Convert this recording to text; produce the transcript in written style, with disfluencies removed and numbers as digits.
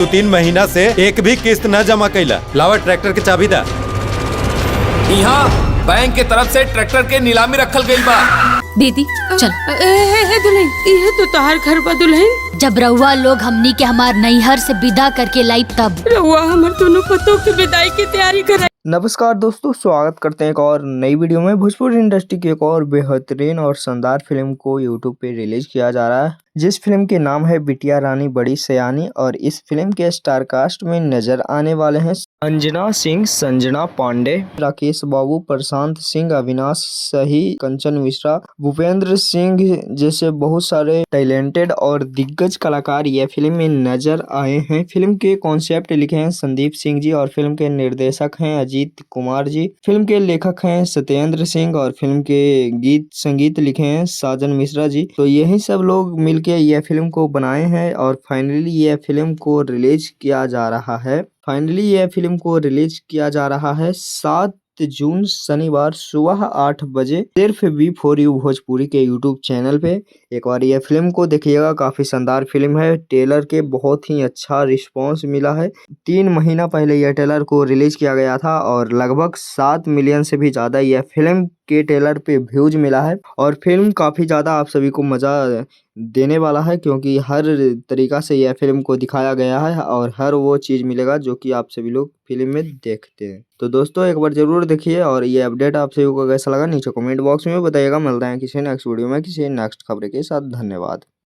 2-3 महीना से एक भी किस्त न जमा कैला। लावा ट्रैक्टर के चाबी दा। यहाँ बैंक के तरफ से ट्रैक्टर के नीलामी रखल गइल बा। दीदी चल। दुल्हन ये तो तोहार घर बा दुल्हन। जब रउआ लोग हमनी के हमार नैहर से विदा करके लाई तब रउआ हमर दोनों पतों की विदाई की तैयारी कराई। नमस्कार दोस्तों, स्वागत करते हैं एक और नई वीडियो में। भोजपुरी इंडस्ट्री की एक और बेहतरीन और शानदार फिल्म को यूट्यूब पे रिलीज किया जा रहा है, जिस फिल्म के नाम है बिटिया रानी बड़ी सयानी। और इस फिल्म के स्टार कास्ट में नजर आने वाले हैं अंजना सिंह, संजना पांडे, राकेश बाबू, प्रशांत सिंह, अविनाश सही, कंचन मिश्रा, भूपेंद्र सिंह जैसे बहुत सारे टैलेंटेड और दिग्गज कलाकार यह फिल्म में नजर आए हैं। फिल्म के कॉन्सेप्ट लिखे हैं संदीप सिंह जी और फिल्म के निर्देशक हैं अजीत कुमार जी। फिल्म के लेखक हैं सत्येंद्र सिंह और फिल्म के गीत संगीत लिखे हैं साजन मिश्रा जी। तो यही सब लोग मिलके यह फिल्म को बनाए हैं और फाइनली यह फिल्म को रिलीज किया जा रहा है। 7 जून शनिवार सुबह 8 बजे सिर्फ V4U भोजपुरी के यूट्यूब चैनल पे। एक बार यह फिल्म को देखिएगा, काफी शानदार फिल्म है। ट्रेलर के बहुत ही अच्छा रिस्पांस मिला है। 3 महीना पहले यह ट्रेलर को रिलीज किया गया था और लगभग 7 मिलियन से भी ज्यादा यह फिल्म के ट्रेलर पे व्यूज मिला है। और फिल्म काफी ज्यादा आप सभी को मजा देने वाला है, क्योंकि हर तरीका से यह फिल्म को दिखाया गया है और हर वो चीज मिलेगा जो कि आप सभी लोग फिल्म में देखते हैं। तो दोस्तों एक बार जरूर देखिए और ये अपडेट आप सभी को कैसा लगा नीचे कमेंट बॉक्स में बताइएगा। मिलते हैं किसी नेक्स्ट वीडियो में किसी नेक्स्ट खबर के साथ। धन्यवाद।